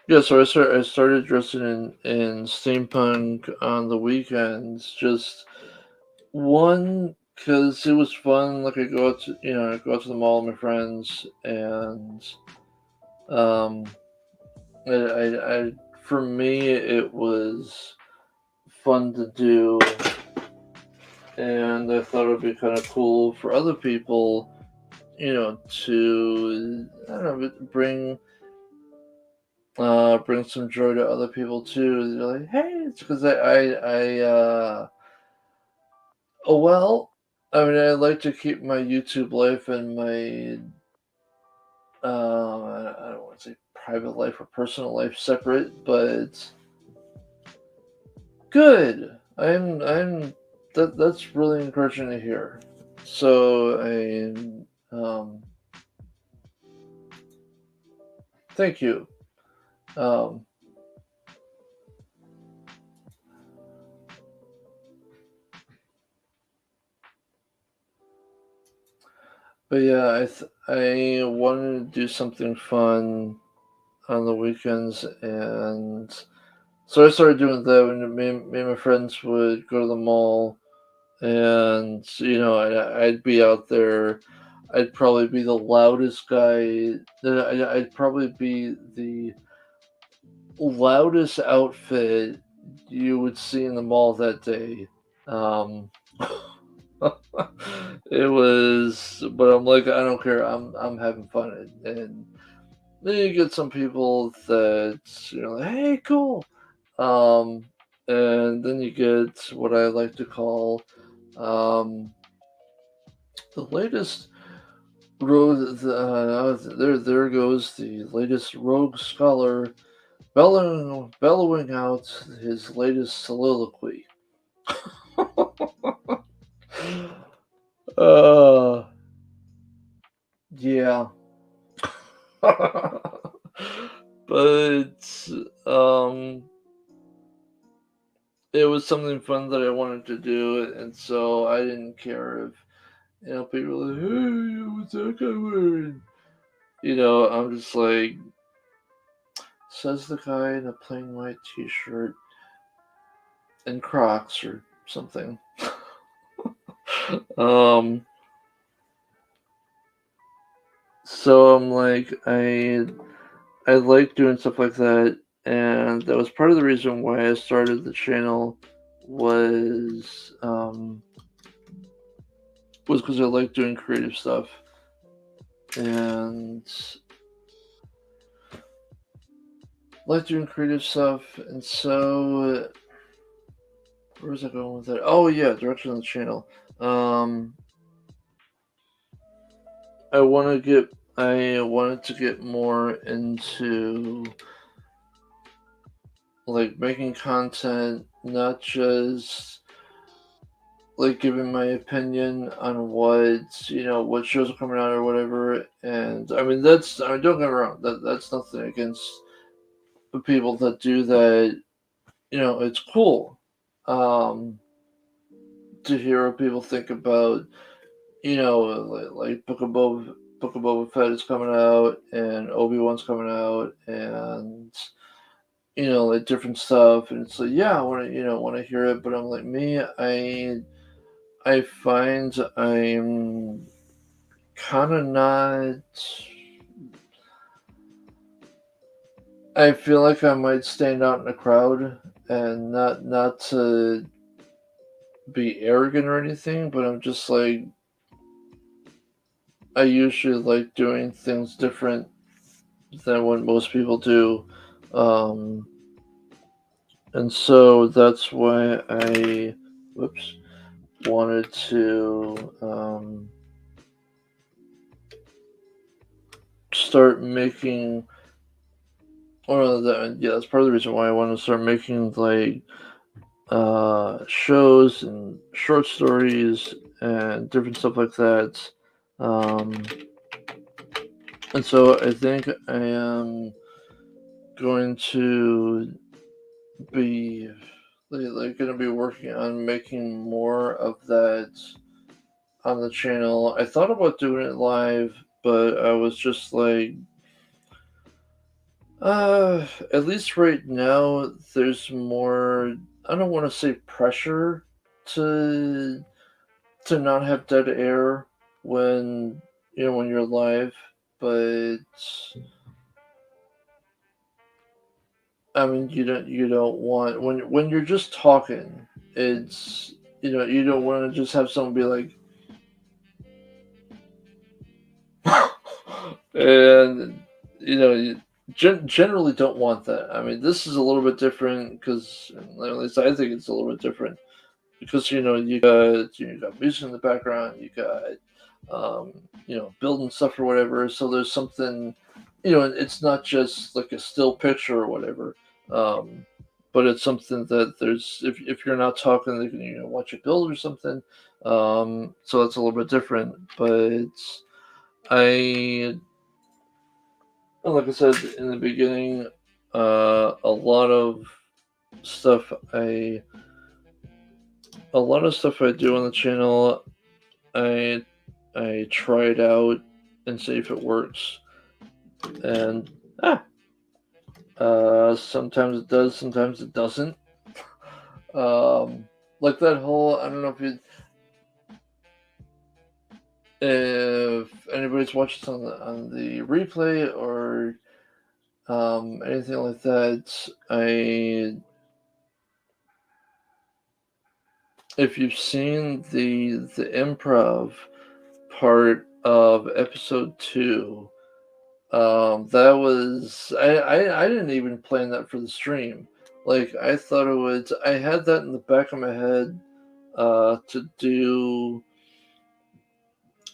yeah, so I started dressing in steampunk on the weekends. Just one, because it was fun. Like I go out to the mall with my friends, and um, I for me it was fun to do, and I thought it would be kind of cool for other people, to I don't know, bring some joy to other people too. They're like, hey, it's because oh well, I mean, I like to keep my YouTube life and my I don't want to say private life or personal life separate, but good. That's really encouraging to hear. So thank you. Um, but yeah, I wanted to do something fun on the weekends, and so I started doing that when me and my friends would go to the mall, and I'd be out there. I'd probably be the loudest guy. I'd probably be the loudest outfit you would see in the mall that day. Um, it was, but I'm like, I don't care. I'm having fun, and then you get some people that like, hey, cool. Um, and then you get what I like to call um, the latest rogue. There goes the latest rogue scholar bellowing out his latest soliloquy. uh, yeah. But um, it was something fun that I wanted to do, and so I didn't care if people were like, "Hey, what's that guy wearing?" I'm just like, says the guy in a plain white T-shirt and Crocs or something. um, so I'm like, I like doing stuff like that, and that was part of the reason why I started the channel was because I like doing creative stuff, and and so where was I going with that? Oh yeah, direction of the channel. Um, I wanted to get more into like making content, not just like giving my opinion on what shows are coming out or whatever. And I mean, don't get me wrong, that's nothing against the people that do that. It's cool um, to hear what people think about like Book of Boba Fett is coming out, and Obi Wan's coming out, and like different stuff, and it's like, yeah, I want to, want to hear it, but I'm like me, I find I'm kind of not. I feel like I might stand out in a crowd, and not to be arrogant or anything, but I'm just like I usually like doing things different than what most people do. Um, and so that's why I, whoops, wanted to start making, or that, yeah, that's part of the reason why I want to start making like shows and short stories and different stuff like that. Um, and so I think I am going to be going to be working on making more of that on the channel. I thought about doing it live, but I was just like, at least right now, there's more. I don't want to say pressure to not have dead air when when you're live, but I mean you don't want when you're just talking. It's you don't want to just have someone be like, and you generally don't want that. I mean, this is a little bit different because at least I think it's a little bit different because you got music in the background, you got building stuff or whatever. So there's something, it's not just like a still picture or whatever. Um, but it's something that there's if you're not talking, they can watch it build or something. So that's a little bit different. But I, like I said in the beginning, a lot of stuff I do on the channel, I try it out and see if it works. And sometimes it does, sometimes it doesn't. Like that whole, I don't know if anybody's watched this on the replay or anything like that. If you've seen the improv part of episode 2, that was I didn't even plan that for the stream. Like I thought it would. I had that in the back of my head to do.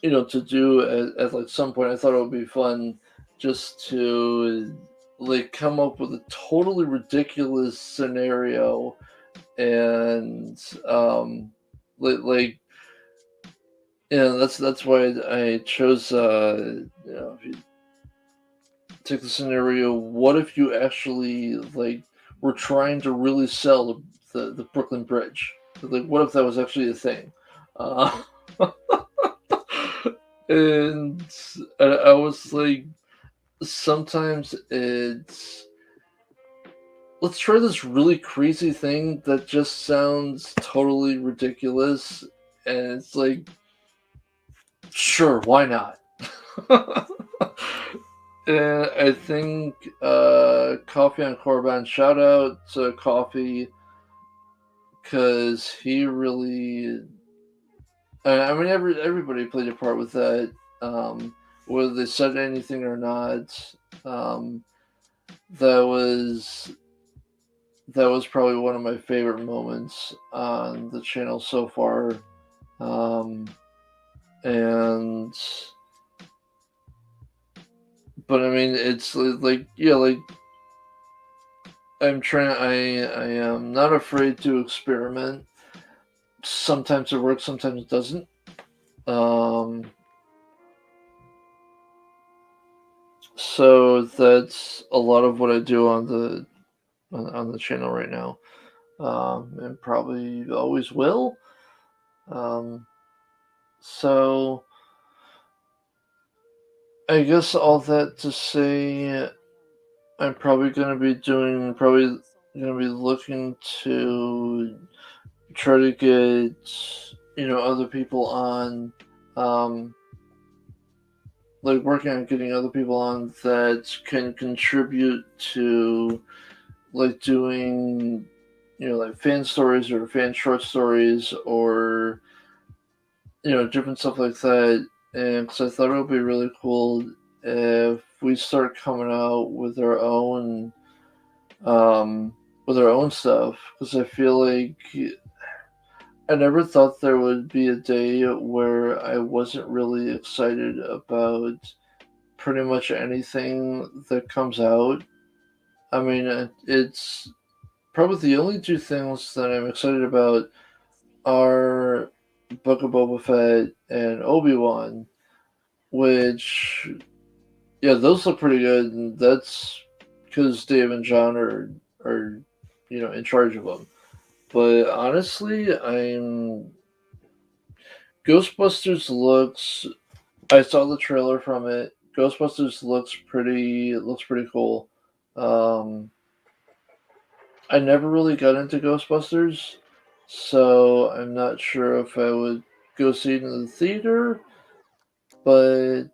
To do at like some point. I thought it would be fun just to like come up with a totally ridiculous scenario and like that's why I chose if you take the scenario, what if you actually like were trying to really sell the Brooklyn Bridge? Like, what if that was actually a thing? Uh, and I was like, sometimes it's let's try this really crazy thing that just sounds totally ridiculous, and it's like, sure, why not? And I think Coffee on Corban, shout out to Coffee because he really. I mean, everybody played a part with that, whether they said anything or not. Um, that was probably one of my favorite moments on the channel so far, and but I mean, it's like yeah, like I am not afraid to experiment. Sometimes it works, sometimes it doesn't. Um, so that's a lot of what I do on the channel right now, and probably always will. Um, so I guess all that to say, I'm probably looking to try to get other people on, um like working on getting other people on that can contribute to like doing like fan stories or fan short stories or different stuff like that. And because I thought it would be really cool if we start coming out um with our own stuff, because I feel like I never thought there would be a day where I wasn't really excited about pretty much anything that comes out. I mean, it's probably the only two things that I'm excited about are Book of Boba Fett and Obi-Wan, which, yeah, those look pretty good, and that's because Dave and John are in charge of them. But honestly, I'm Ghostbusters looks. I saw the trailer from it. Ghostbusters looks pretty cool. Um, I never really got into Ghostbusters, so I'm not sure if I would go see it in the theater. But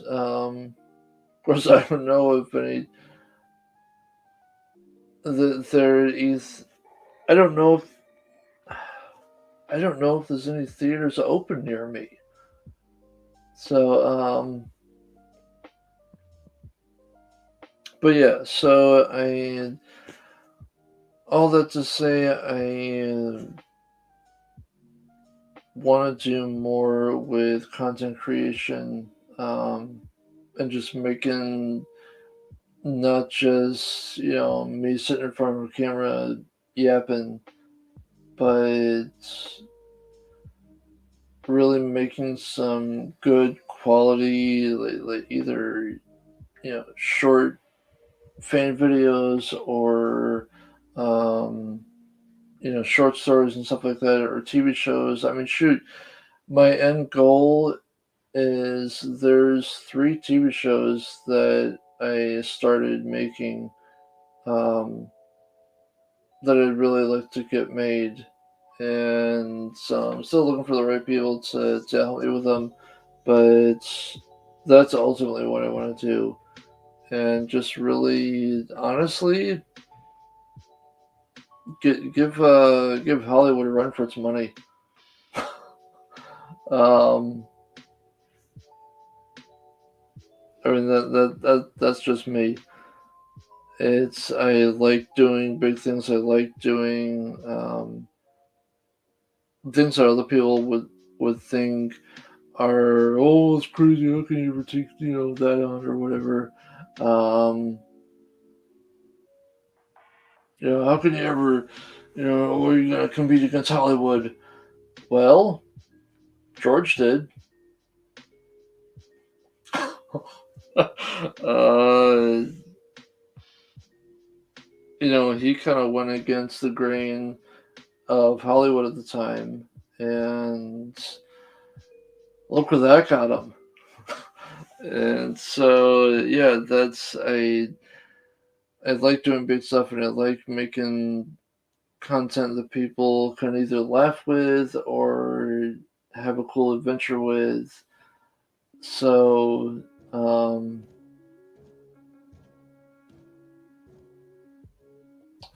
of course, I don't know if any there is. I don't know if I don't know if there's any theaters open near me. So but yeah. So I all that to say, I want to do more with content creation, um, and just making not just me sitting in front of a camera yapping, but really making some good quality, like either short fan videos or um, short stories and stuff like that, or TV shows. I mean, shoot, my end goal is there's three TV shows that I started making, um, that I'd really like to get made, and so I'm still looking for the right people to help me with them, but that's ultimately what I want to do, and just really honestly give Hollywood a run for its money. Um, I mean that's just me. It's I like doing big things. I like doing things that other people would think are, oh, it's crazy. How can you ever take that on or whatever? Um, how can you ever or are you gonna compete against Hollywood? Well, George did. uh, he kind of went against the grain of Hollywood at the time, and look where that got him. And so, yeah, I like doing big stuff, and I like making content that people can either laugh with or have a cool adventure with. So, um,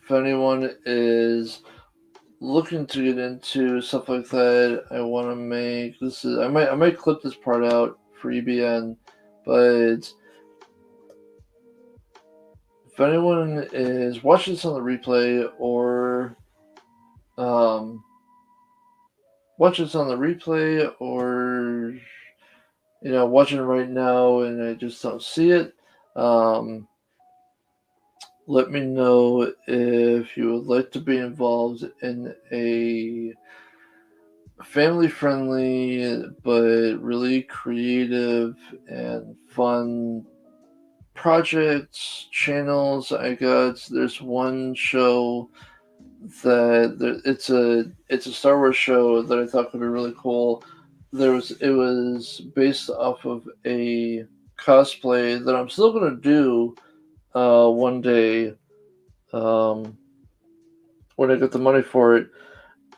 if anyone is looking to get into stuff like that, I want to make this is I might clip this part out for EBN, but if anyone is watching this on the replay or um, watching this on the replay or watching it right now and I just don't see it, um, let me know if you would like to be involved in a family friendly but really creative and fun projects, channels. There's one show it's a Star Wars show that I thought could be really cool. It was based off of a cosplay that I'm still gonna do, one day, um, when I got the money for it,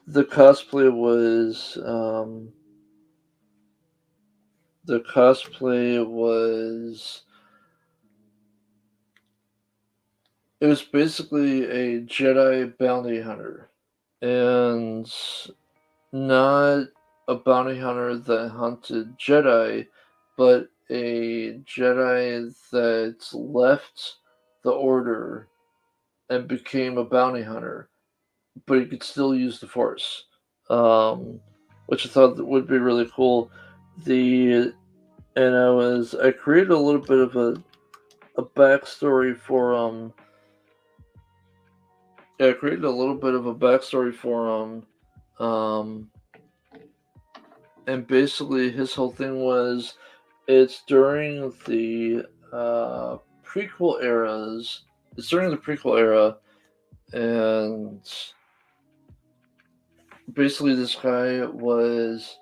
the cosplay was the cosplay was it was basically a Jedi bounty hunter, and not a bounty hunter that hunted Jedi, but a Jedi that left the Order and became a bounty hunter, but he could still use the Force, um, which I thought that would be really cool. The and I created a little bit of a backstory for yeah, I created a little bit of a backstory for um and basically his whole thing was it's during the prequel eras. It's during the prequel era, and basically this guy was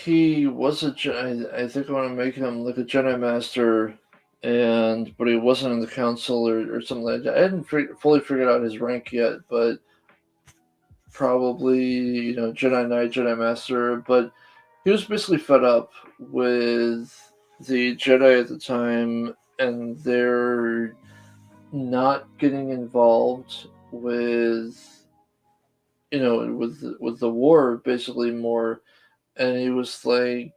he was a Jedi. I think I want to make him like a Jedi Master, and but he wasn't in the Council or something like that. I hadn't fully figured out his rank yet, but probably Jedi Knight, Jedi Master. But he was basically fed up with the Jedi at the time, and they're not getting involved with with the war basically more. And he was like,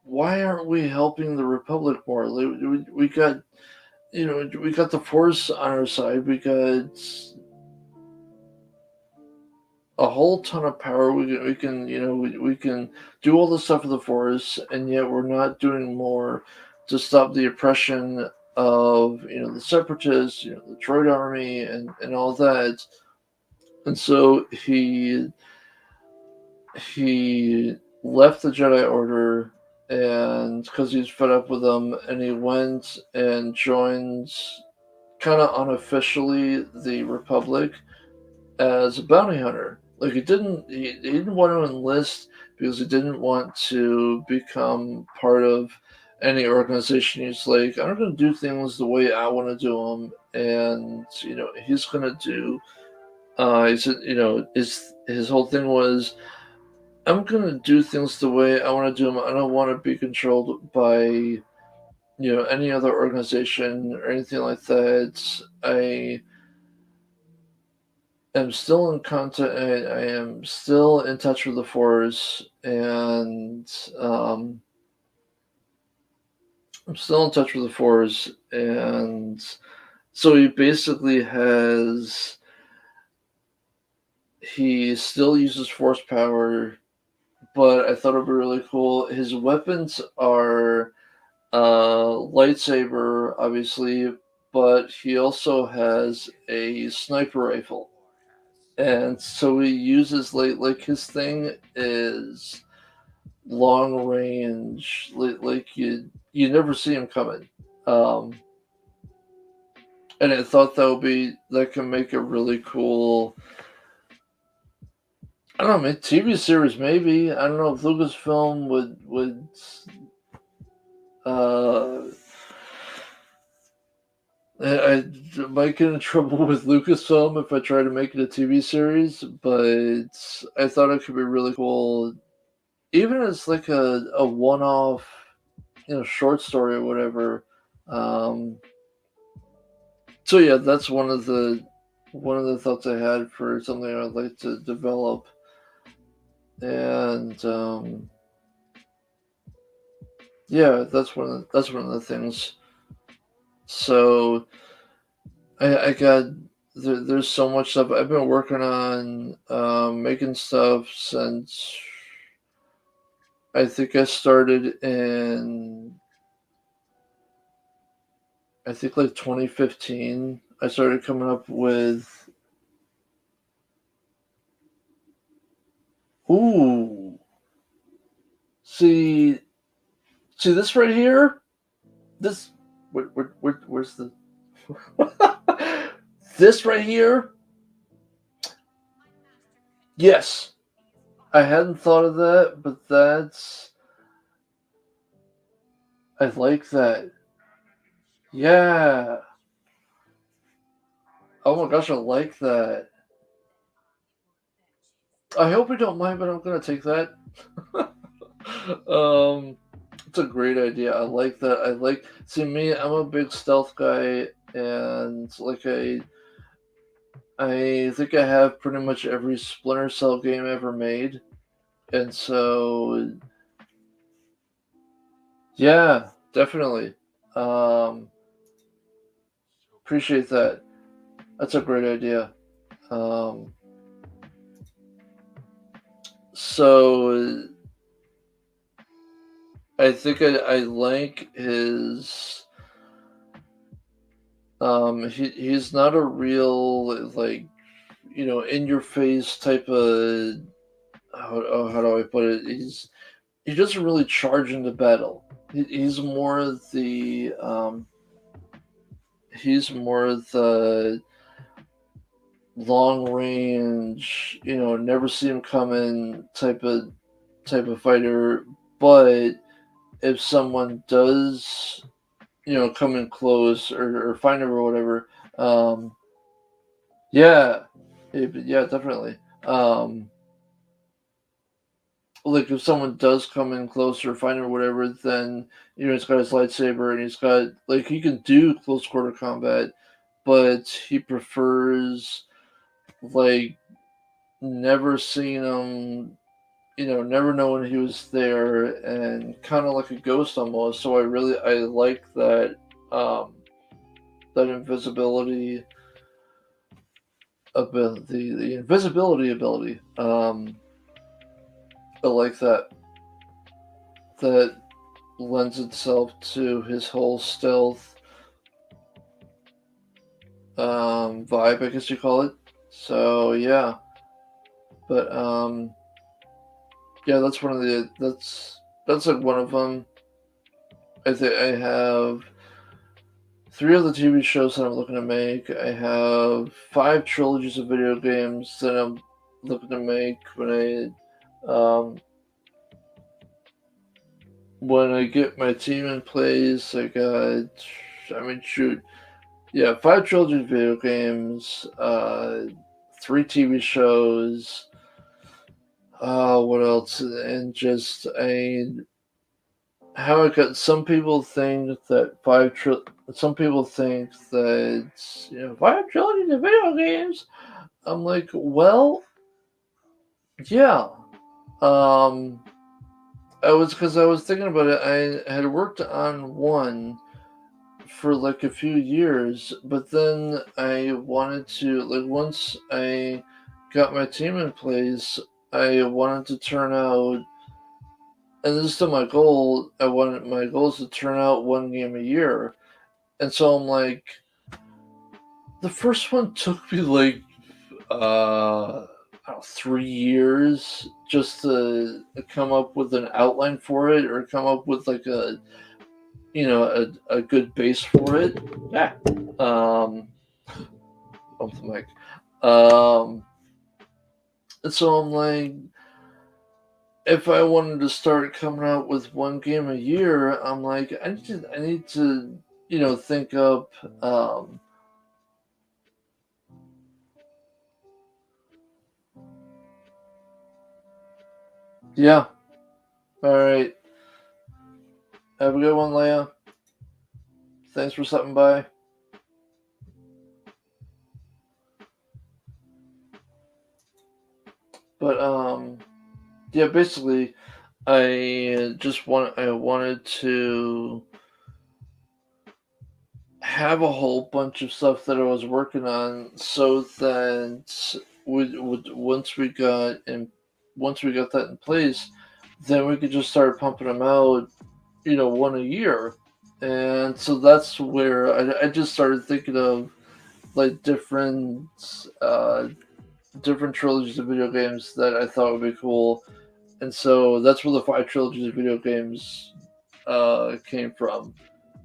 why aren't we helping the Republic more? Like, we got we got the Force on our side. We got a whole ton of power. We can do all the stuff with the Force, and yet we're not doing more to stop the oppression of the Separatists, the Droid Army, and all that. And so he left the Jedi Order, and because he's fed up with them, and he went and joined kind of unofficially the Republic as a bounty hunter. Like he didn't want to enlist because he didn't want to become part of any organization. He's like, I'm going to do things the way I want to do them, and he's going to do. He said, his whole thing was, I'm going to do things the way I want to do them. I don't want to be controlled by any other organization or anything like that. I am still in contact. I am still in touch with the Force, and I'm still in touch with the Force, and so he still uses Force power, but I thought it'd be really cool. His weapons are lightsaber, obviously, but he also has a sniper rifle. And so he uses like his thing is long range, like you never see him coming. Um, and I thought that can make a really cool. I don't know, TV series maybe. I don't know if Lucasfilm would uh I might get in trouble with Lucasfilm if I try to make it a TV series, but I thought it could be really cool, even as like a one off, short story or whatever. Um, so yeah, that's one of the thoughts I had for something I'd like to develop, and yeah, that's one of the things. So I got there's so much stuff I've been working on, making stuff since I think I started in I think like 2015. I started coming up with ooh, see see this right here. This where's the this right here? Yes, I hadn't thought of that, but I like that. Yeah. Oh my gosh, I like that. I hope you don't mind, but I'm gonna take that. um, it's a great idea. I like that. I like. See me. I'm a big stealth guy, and like I think I have pretty much every Splinter Cell game ever made, and so yeah, definitely. Um, appreciate that. That's a great idea. Um, so I think I like his. He's not a real like in your face type of how do I put it? He doesn't really charge into battle. He's more the long range, never see him coming type of fighter. But if someone does, come in close or find him or whatever, yeah, yeah, definitely. Um, like if someone does come in closer, find him or whatever, then he's got his lightsaber and he's got like he can do close quarter combat, but he prefers like never seeing him, never knowing he was there, and kind of like a ghost almost. So I like um, that invisibility ability, the invisibility ability. I like that lends itself to his whole stealth vibe, I guess you call it. So yeah, but yeah, that's like one of them. I think I have three of the TV shows that I'm looking to make. I have five trilogies of video games that I'm looking to make when I get my team in place. I mean, shoot, yeah, five trilogies of video games, three TV shows. What else? And just how it got. Some people think that Some people think that five trilogies of video games. I'm like, well, yeah. Um, I was thinking about it. I had worked on one for like a few years, but then I wanted to like once I got my team in place, I wanted to turn out, and this is still my goal. My goal is to turn out one game a year, and so I'm like, the first one took me like I don't know, 3 years just to come up with an outline for it or come up with like a good base for it. Yeah. Um, Bump the mic. And so I'm like, if I wanted to start coming out with one game a year, I'm like, I need to, think up. Yeah. All right. Have a good one, Leia. Thanks for stopping by. But yeah, basically, I wanted to have a whole bunch of stuff that I was working on, so that would once we got that in place, then we could just start pumping them out, one a year. And so that's where I just started thinking of like different trilogies of video games that I thought would be cool. And so that's where the five trilogies of video games came from,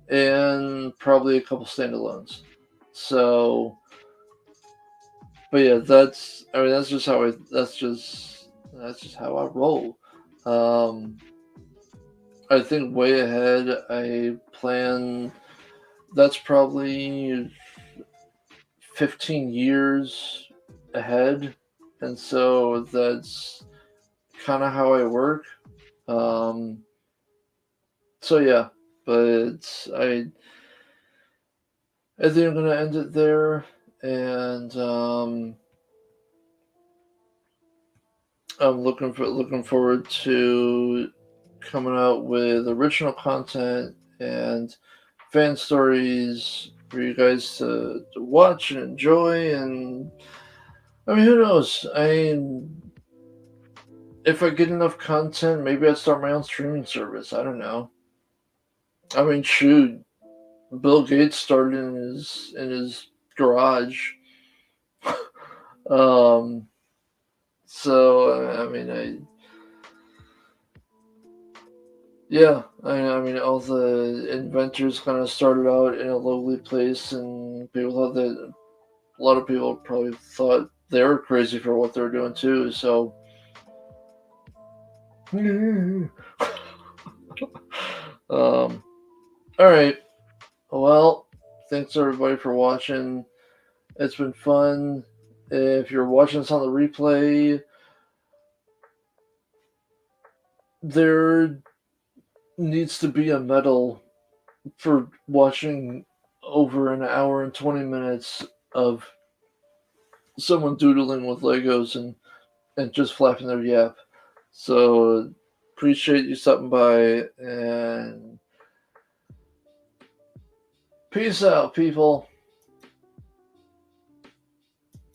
and probably a couple standalones. So, but yeah, that's just how I roll. Um, I think way ahead. I plan that's probably 15 years ahead. And so that's kind of how I work. Um, so yeah, but I think I'm gonna end it there, and I'm looking forward to coming out with original content and fan stories for you guys to watch and enjoy. And I mean, who knows? If I get enough content, maybe I'd start my own streaming service. I don't know. I mean, shoot, Bill Gates started in his garage. um, so I mean, I mean, all the inventors kind of started out in a lowly place, and people thought that a lot of people probably thought they were crazy for what they were doing too. So, all right. Well, thanks everybody for watching. It's been fun. If you're watching this on the replay, there needs to be a medal for watching over an hour and 20 minutes of someone doodling with Legos and just flapping their yap. So appreciate you stopping by, and peace out, people.